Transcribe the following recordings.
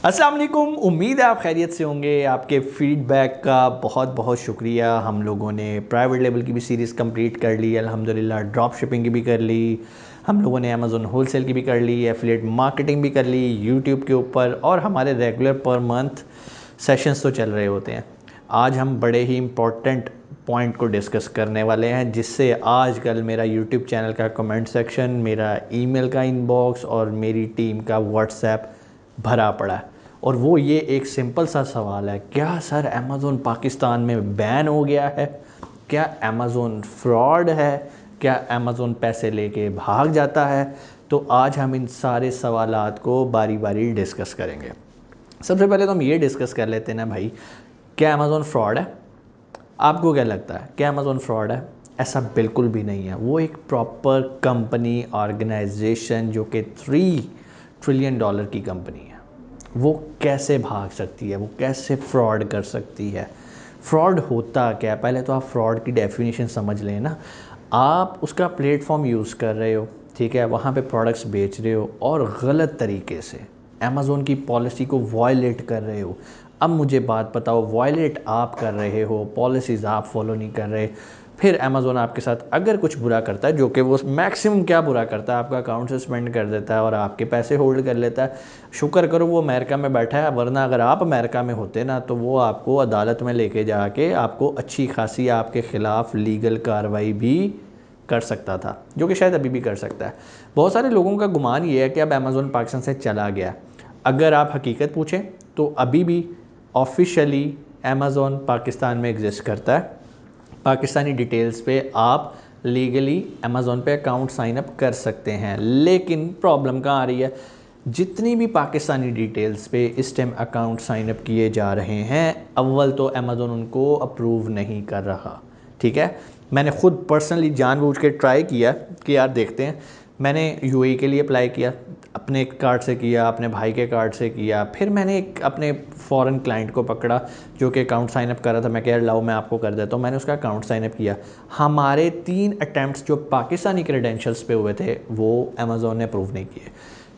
अस्सलाम वालेकुम। उम्मीद है आप खैरियत से होंगे। आपके फीडबैक का बहुत बहुत शुक्रिया। हम लोगों ने प्राइवेट लेवल की भी सीरीज़ कंप्लीट कर ली अल्हम्दुलिल्लाह, ड्रॉप शिपिंग की भी कर ली, हम लोगों ने अमेज़न होलसेल की भी कर ली, एफिलिएट मार्केटिंग भी कर ली यूट्यूब के ऊपर, और हमारे रेगुलर पर मंथ सेशंस तो चल रहे होते हैं। आज हम बड़े ही इम्पोर्टेंट पॉइंट को डिस्कस करने वाले हैं, जिससे आजकल मेरा यूट्यूब चैनल का कमेंट सेक्शन, मेरा ईमेल का इनबॉक्स और मेरी टीम का व्हाट्सएप भरा पड़ा है। और वो ये एक सिंपल सा सवाल है, क्या सर अमेज़न पाकिस्तान में बैन हो गया है? क्या अमेज़न फ्रॉड है? क्या अमेज़न पैसे लेके भाग जाता है? तो आज हम इन सारे सवालात को बारी बारी डिस्कस करेंगे। सबसे पहले तो हम ये डिस्कस कर लेते हैं ना भाई, क्या अमेज़न फ्रॉड है? आपको क्या लगता है, क्या अमेज़न फ्रॉड है? ऐसा बिल्कुल भी नहीं है। वो एक प्रॉपर कंपनी, ऑर्गेनाइजेशन, जो कि $3 ट्रिलियन की कंपनी है। वो कैसे भाग सकती है? वो कैसे फ्रॉड कर सकती है? फ्रॉड होता क्या है? पहले तो आप फ्रॉड की डेफिनेशन समझ लें ना। आप उसका प्लेटफॉर्म यूज़ कर रहे हो, ठीक है, वहाँ पे प्रोडक्ट्स बेच रहे हो और गलत तरीके से अमेज़न की पॉलिसी को वायलेट कर रहे हो। अब मुझे बात बताओ, वायलेट आप कर रहे हो, पॉलिसीज़ आप फॉलो नहीं कर रहे, फिर अमेज़न आपके साथ अगर कुछ बुरा करता है, जो कि वो मैक्सिमम क्या बुरा करता है, आपका अकाउंट सस्पेंड कर देता है और आपके पैसे होल्ड कर लेता है। शुक्र करो वो अमेरिका में बैठा है, वरना अगर आप अमेरिका में होते ना तो वो आपको अदालत में लेके जाके आपको अच्छी खासी आपके ख़िलाफ़ लीगल कार्रवाई भी कर सकता था, जो कि शायद अभी भी कर सकता है। बहुत सारे लोगों का गुमान ये है कि अब अमेज़न पाकिस्तान से चला गया। अगर आप हकीकत पूछें तो अभी भी ऑफिशियली अमेज़न पाकिस्तान में एग्जिस्ट करता है। पाकिस्तानी डिटेल्स पे आप लीगली अमेज़न पे अकाउंट साइन अप कर सकते हैं, लेकिन प्रॉब्लम कहाँ आ रही है? जितनी भी पाकिस्तानी डिटेल्स पे इस टाइम अकाउंट साइन अप किए जा रहे हैं, अव्वल तो अमेज़न उनको अप्रूव नहीं कर रहा, ठीक है। मैंने खुद पर्सनली जानबूझ के ट्राई किया कि यार देखते हैं। मैंने यूएई के लिए अप्लाई किया, अपने कार्ड से किया, अपने भाई के कार्ड से किया, फिर मैंने एक अपने फ़ॉरेन क्लाइंट को पकड़ा जो कि अकाउंट साइन अप कर रहा था। मैं कह लाओ मैं आपको कर देता हूँ। मैंने उसका अकाउंट साइन अप किया। हमारे 3 अटैम्प्ट्स जो पाकिस्तानी क्रेडेंशियल्स पे हुए थे वो अमेज़न ने अप्रूव नहीं किए।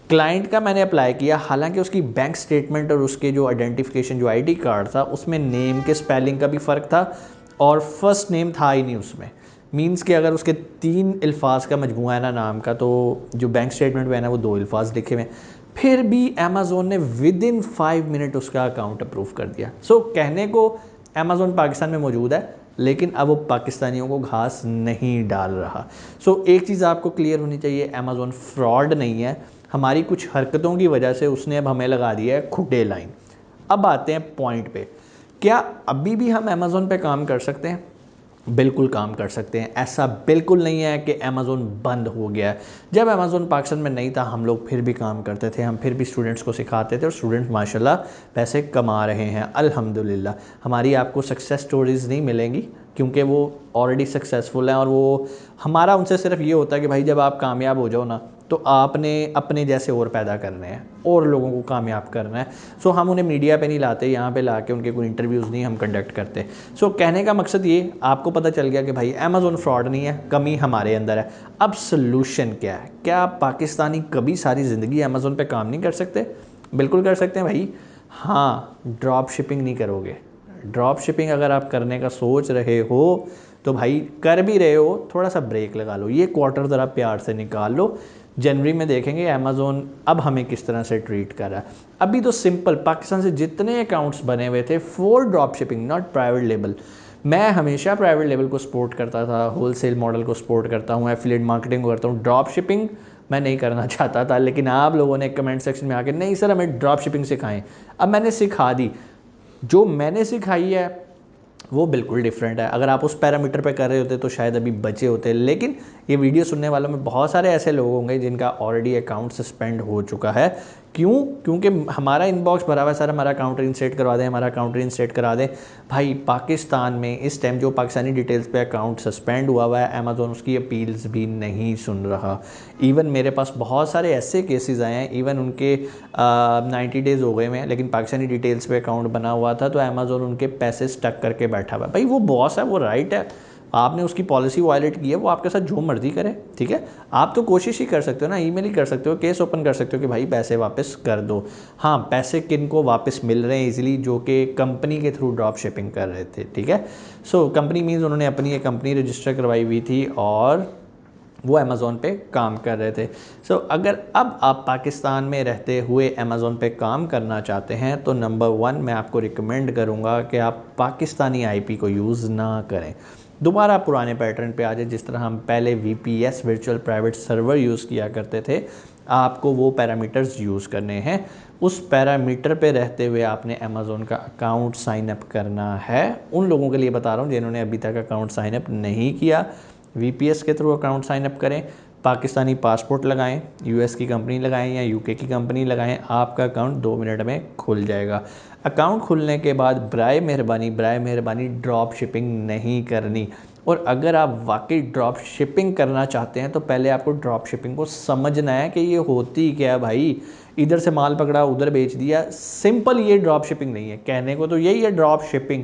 क्लाइंट का मैंने अप्लाई किया, हालांकि उसकी बैंक स्टेटमेंट और उसके जो आइडेंटिफिकेशन जो आईडी कार्ड था उसमें नेम के स्पेलिंग का भी फ़र्क था और फर्स्ट नेम था ही नहीं उसमें। मींस कि अगर उसके 3 अल्फाज का मजमूआ है ना नाम का, तो जो बैंक स्टेटमेंट में है ना वो 2 अल्फाज लिखे हुए। फिर भी अमेज़न ने विद इन 5 मिनट उसका अकाउंट अप्रूव कर दिया। सो कहने को अमेज़न पाकिस्तान में मौजूद है, लेकिन अब वो पाकिस्तानियों को घास नहीं डाल रहा। सो एक चीज़ आपको क्लियर होनी चाहिए, अमेज़न फ्रॉड नहीं है। हमारी कुछ हरकतों की वजह से उसने अब हमें लगा दिया है खुटे लाइन। अब आते हैं पॉइंट पे, क्या अभी भी हम अमेज़न पे काम कर सकते हैं? बिल्कुल काम कर सकते हैं। ऐसा बिल्कुल नहीं है कि अमेज़न बंद हो गया है। जब अमेज़न पाकिस्तान में नहीं था हम लोग फिर भी काम करते थे, हम फिर भी स्टूडेंट्स को सिखाते थे और स्टूडेंट्स माशाल्लाह पैसे कमा रहे हैं अल्हम्दुलिल्लाह। हमारी आपको सक्सेस स्टोरीज़ नहीं मिलेंगी क्योंकि वो ऑलरेडी सक्सेसफुल हैं, और वो हमारा उनसे सिर्फ ये होता है कि भाई जब आप कामयाब हो जाओ ना तो आपने अपने जैसे और पैदा करने हैं और लोगों को कामयाब करना है। सो हम उन्हें मीडिया पे नहीं लाते, यहाँ पे ला के उनके कोई इंटरव्यूज़ नहीं हम कंडक्ट करते। सो कहने का मकसद ये, आपको पता चल गया कि भाई अमेज़न फ्रॉड नहीं है, कमी हमारे अंदर है। अब सोल्यूशन क्या है? क्या पाकिस्तानी कभी सारी ज़िंदगी अमेज़न पे काम नहीं कर सकते? बिल्कुल कर सकते हैं भाई। हाँ, ड्रॉप शिपिंग नहीं करोगे। ड्रॉप शिपिंग अगर आप करने का सोच रहे हो तो भाई कर भी रहे हो, थोड़ा सा ब्रेक लगा लो, ये क्वार्टर ज़रा प्यार से निकाल लो। जनवरी में देखेंगे अमेज़न अब हमें किस तरह से ट्रीट कर रहा है। अभी तो सिंपल पाकिस्तान से जितने अकाउंट्स बने हुए थे for drop shipping, not private label. मैं हमेशा प्राइवेट लेवल को सपोर्ट करता था, होलसेल मॉडल को सपोर्ट करता हूँ, एफिलिएट मार्केटिंग को करता हूँ। ड्रॉप शिपिंग मैं नहीं करना चाहता था, लेकिन आप लोगों ने कमेंट सेक्शन में आके नहीं सर हमें ड्रॉप शिपिंग सिखाएं। अब मैंने सिखा दी। जो मैंने सिखाई है वो बिल्कुल डिफरेंट है। अगर आप उस पैरामीटर पे कर रहे होते तो शायद अभी बचे होते, लेकिन ये वीडियो सुनने वालों में बहुत सारे ऐसे लोग होंगे जिनका ऑलरेडी अकाउंट सस्पेंड हो चुका है। क्यों? क्योंकि हमारा इनबॉक्स भरा हुआ है, सर हमारा अकाउंट इंस्टेट करवा दें, हमारा अकाउंट इंस्टेट करा दें। भाई पाकिस्तान में इस टाइम जो पाकिस्तानी डिटेल्स पे अकाउंट सस्पेंड हुआ है, अमेज़न उसकी अपील्स भी नहीं सुन रहा। इवन मेरे पास बहुत सारे ऐसे केसेस आए हैं, इवन उनके 90 डेज़ हो गए हैं लेकिन पाकिस्तानी डिटेल्स पे अकाउंट बना हुआ था तो अमेज़न उनके पैसे स्टक करके बैठा हुआ है। भाई वो बॉस है, वो राइट है, आपने उसकी पॉलिसी वायलेट की है, वो आपके साथ जो मर्जी करे, ठीक है। आप तो कोशिश ही कर सकते हो ना, ईमेल ही कर सकते हो, केस ओपन कर सकते हो कि भाई पैसे वापस कर दो। हाँ, पैसे किन को वापस मिल रहे हैं इजीली, जो कि कंपनी के थ्रू ड्रॉप शिपिंग कर रहे थे, ठीक है। सो कंपनी मीन्स उन्होंने अपनी एक कंपनी रजिस्टर करवाई हुई थी और वो अमेज़ोन पे काम कर रहे थे। सो अगर अब आप पाकिस्तान में रहते हुए अमेज़ोन पे काम करना चाहते हैं तो नंबर 1 मैं आपको रिकमेंड करूँगा कि आप पाकिस्तानी आईपी को यूज़ ना करें। दोबारा पुराने पैटर्न पे आ जाए, जिस तरह हम पहले VPS virtual private server use किया करते थे, आपको वो पैरामीटर्स यूज़ करने हैं। उस पैरामीटर पे रहते हुए आपने अमेज़ोन का अकाउंट साइन अप करना है। उन लोगों के लिए बता रहा हूँ जिन्होंने अभी तक अकाउंट साइन अप नहीं किया, वीपीएस के थ्रू अकाउंट साइन अप करें, पाकिस्तानी पासपोर्ट लगाएं, यूएस की कंपनी लगाएं या यूके की कंपनी लगाएं, आपका अकाउंट 2 मिनट में खुल जाएगा। अकाउंट खुलने के बाद बराए मेहरबानी ड्रॉप शिपिंग नहीं करनी। और अगर आप वाकई ड्रॉप शिपिंग करना चाहते हैं तो पहले आपको ड्रॉप शिपिंग को समझना है कि ये होती क्या है भाई। इधर से माल पकड़ा उधर बेच दिया, सिंपल ये ड्रॉप शिपिंग नहीं है। कहने को तो यही है ड्रॉप शिपिंग,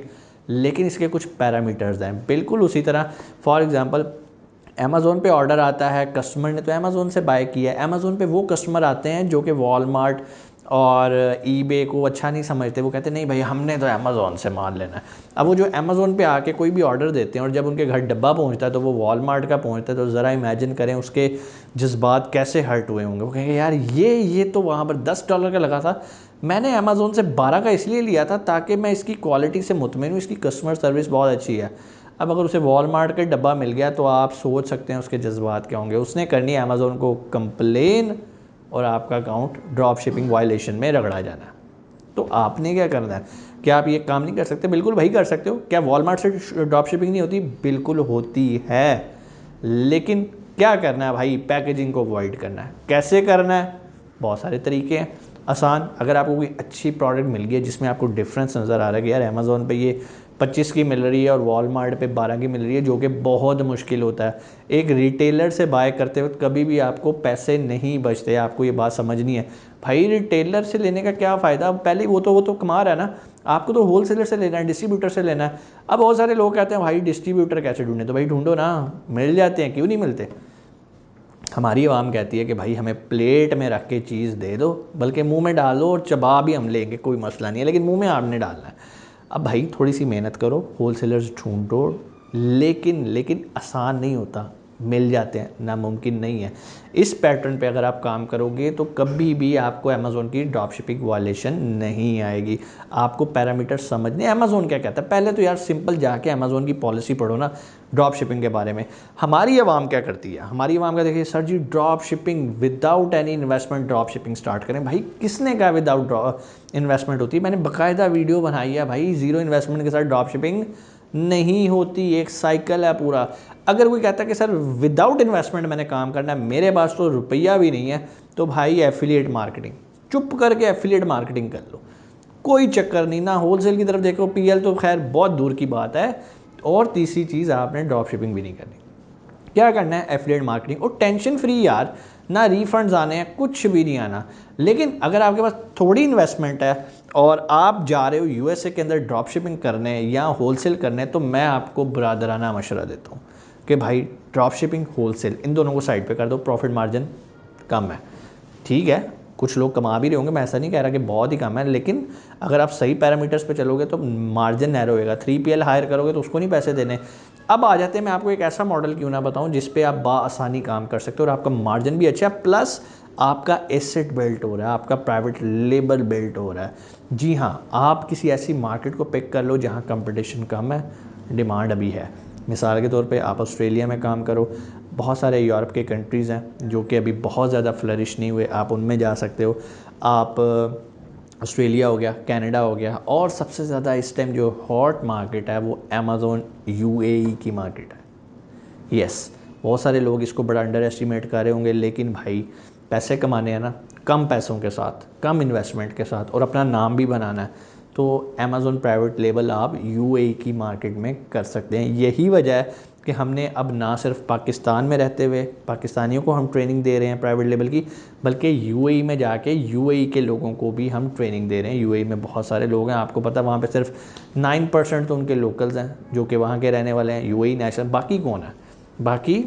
लेकिन इसके कुछ पैरामीटर्स हैं। बिल्कुल उसी तरह फॉर एग्जांपल अमेज़ोन पे ऑर्डर आता है, कस्टमर ने तो अमेज़ोन से बाय किया है, अमेज़ोन पे वो कस्टमर आते हैं जो कि वॉलमार्ट और ईबे को अच्छा नहीं समझते। वो कहते हैं नहीं भाई हमने तो अमेज़ोन से माल लेना है। अब वो जो अमेज़ोन पे आके कोई भी ऑर्डर देते हैं और जब उनके घर डब्बा पहुंचता है तो वो वॉलमार्ट का पहुंचता है, तो ज़रा इमेजिन करें उसके जज्बात कैसे हर्ट हुए होंगे। वो कहेंगे यार ये तो वहाँ पर $10 का लगा था, मैंने अमेज़ोन से 12 का इसलिए लिया था ताकि मैं इसकी क्वालिटी से मुतमिन हूँ, इसकी कस्टमर सर्विस बहुत अच्छी है। अब अगर उसे वॉलमार्ट का डब्बा मिल गया तो आप सोच सकते हैं उसके जज्बात क्या होंगे। उसने करनी है अमेज़ोन को कंप्लेन और आपका अकाउंट ड्रॉप शिपिंग वायलेशन में रगड़ा जाना है। तो आपने क्या करना है? क्या आप ये काम नहीं कर सकते? बिल्कुल भाई कर सकते हो। क्या वॉलमार्ट से ड्रॉप शिपिंग नहीं होती? बिल्कुल होती है, लेकिन क्या करना है भाई? पैकेजिंग को अवॉइड करना है। कैसे करना है? बहुत सारे तरीके हैं आसान। अगर आपको कोई अच्छी प्रोडक्ट मिल गई है जिसमें आपको डिफरेंस नज़र आ रहा है कि यार अमेज़ोन पे ये 25 की मिल रही है और वॉलमार्ट पे 12 की मिल रही है, जो कि बहुत मुश्किल होता है। एक रिटेलर से बाय करते वक्त कभी भी आपको पैसे नहीं बचते, आपको ये बात समझनी है। भाई रिटेलर से लेने का क्या फ़ायदा? पहले वो तो कमा रहा है ना, आपको तो होलसेलर से लेना है, डिस्ट्रीब्यूटर से लेना है। अब बहुत सारे लोग कहते हैं भाई डिस्ट्रीब्यूटर कैसे ढूंढे? तो भाई ढूंढो ना, मिल जाते हैं, क्यों नहीं मिलते। हमारी आवाम कहती है कि भाई हमें प्लेट में रख के चीज़ दे दो, बल्कि मुंह में डालो और चबा भी हम लेंगे, कोई मसला नहीं है, लेकिन मुंह में आपने डालना है। अब भाई थोड़ी सी मेहनत करो, होलसेलर्स ढूंढो, लेकिन आसान नहीं होता, मिल जाते हैं, नामुमकिन नहीं है। इस पैटर्न पे अगर आप काम करोगे तो कभी भी आपको अमेज़ोन की ड्रॉप शिपिंग वायलेशन नहीं आएगी। आपको पैरामीटर समझने, अमेज़ोन क्या कहता है। पहले तो यार सिंपल जाके अमेज़ोन की पॉलिसी पढ़ो ना ड्रॉप शिपिंग के बारे में। हमारी आवाम क्या करती है? हमारी आवाम का देखिए सर जी, drop shipping without any investment drop shipping start करें। भाई किसने कहा विदाउट इन्वेस्टमेंट होती है? मैंने बाकायदा वीडियो बनाई है भाई, ज़ीरो इन्वेस्टमेंट के साथ ड्रॉप शिपिंग नहीं होती, एक साइकिल है पूरा। अगर कोई कहता है कि सर विदाउट इन्वेस्टमेंट मैंने काम करना है, मेरे पास तो रुपया भी नहीं है, तो भाई एफिलिएट मार्केटिंग, चुप करके एफिलिएट मार्केटिंग कर लो, कोई चक्कर नहीं। ना होलसेल की तरफ देखो, पीएल तो खैर बहुत दूर की बात है। और तीसरी चीज़, आपने ड्रॉप शिपिंग भी नहीं करनी। क्या करना है? एफिलिएट मार्केटिंग, और टेंशन फ्री यार, ना रिफंड्स आने हैं, कुछ भी नहीं आना। लेकिन अगर आपके पास थोड़ी इन्वेस्टमेंट है और आप जा रहे हो यूएसए के अंदर ड्रॉप शिपिंग करने या होलसेल करने, तो मैं आपको बरादराना मशवरा देता हूँ कि भाई ड्रॉप शिपिंग होलसेल इन दोनों को साइड पे कर दो, प्रॉफिट मार्जिन कम है, ठीक है। कुछ लोग कमा भी रहे होंगे, मैं ऐसा नहीं कह रहा कि बहुत ही कम है, लेकिन अगर आप सही पैरामीटर्स पे चलोगे तो मार्जिन नैरो होएगा। 3PL हायर करोगे तो उसको नहीं पैसे देने। अब आ जाते हैं, मैं आपको एक ऐसा मॉडल क्यों ना बताऊं जिस पे आप बाआसानी काम कर सकते हो और आपका मार्जिन भी अच्छा है, प्लस आपका एसेट बिल्ट हो रहा है, आपका प्राइवेट लेबल बिल्ट हो रहा है। जी हाँ, आप किसी ऐसी मार्केट को पिक कर लो जहाँ कंपटीशन कम है, डिमांड अभी है। मिसाल के तौर पे आप ऑस्ट्रेलिया में काम करो, बहुत सारे यूरोप के कंट्रीज़ हैं जो कि अभी बहुत ज़्यादा फ्लरिश नहीं हुए, आप उनमें जा सकते हो। आप ऑस्ट्रेलिया हो गया, कनाडा हो गया, और सबसे ज़्यादा इस टाइम जो हॉट मार्केट है वो अमेज़ोन यूएई की मार्केट है। यस, बहुत सारे लोग इसको बड़ा अंडर एस्टिमेट कर रहे होंगे, लेकिन भाई पैसे कमाने हैं ना, कम पैसों के साथ, कम इन्वेस्टमेंट के साथ, और अपना नाम भी बनाना है, तो अमेज़ोन प्राइवेट लेबल आप यूएई की मार्केट में कर सकते हैं। यही वजह है कि हमने अब ना सिर्फ पाकिस्तान में रहते हुए पाकिस्तानियों को हम ट्रेनिंग दे रहे हैं प्राइवेट लेवल की, बल्कि यूएई में जाके यूएई के लोगों को भी हम ट्रेनिंग दे रहे हैं। यूएई में बहुत सारे लोग हैं, आपको पता है वहाँ पे सिर्फ 9% तो उनके लोकल्स हैं जो कि वहाँ के रहने वाले हैं, यूएई नेशनल। बाकी कौन है? बाकी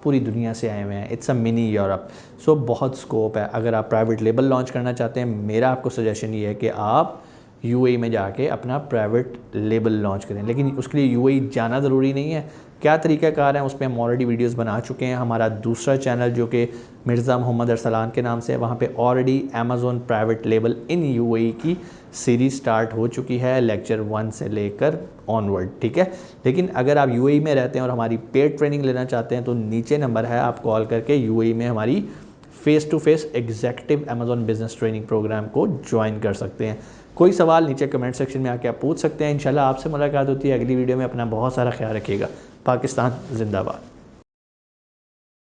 पूरी दुनिया से आए हुए हैं। It's a mini Europe. So बहुत स्कोप है। अगर आप प्राइवेट लेबल लॉन्च करना चाहते हैं, मेरा आपको सजेशन ये है कि आप यूएई में जाके अपना प्राइवेट लेबल लॉन्च करें, लेकिन उसके लिए यूएई जाना ज़रूरी नहीं है। क्या तरीक़ाकार है उस पर हम ऑलरेडी वीडियोस बना चुके हैं। हमारा दूसरा चैनल जो कि मिर्ज़ा मोहम्मद अरसलान के नाम से है, वहाँ पे already Amazon private label in UAE की सीरीज़ स्टार्ट हो चुकी है, लेक्चर 1 से लेकर ऑनवर्ड, ठीक है। लेकिन अगर आप यूएई में रहते हैं और हमारी पेड ट्रेनिंग लेना चाहते हैं तो नीचे नंबर है, आप कॉल करके यूएई में हमारी face to face executive Amazon business training program को ज्वाइन कर सकते हैं। कोई सवाल नीचे कमेंट सेक्शन में आके आप पूछ सकते हैं। इंशाल्लाह आपसे मुलाकात होती है अगली वीडियो में। अपना बहुत सारा ख्याल रखिएगा। पाकिस्तान जिंदाबाद।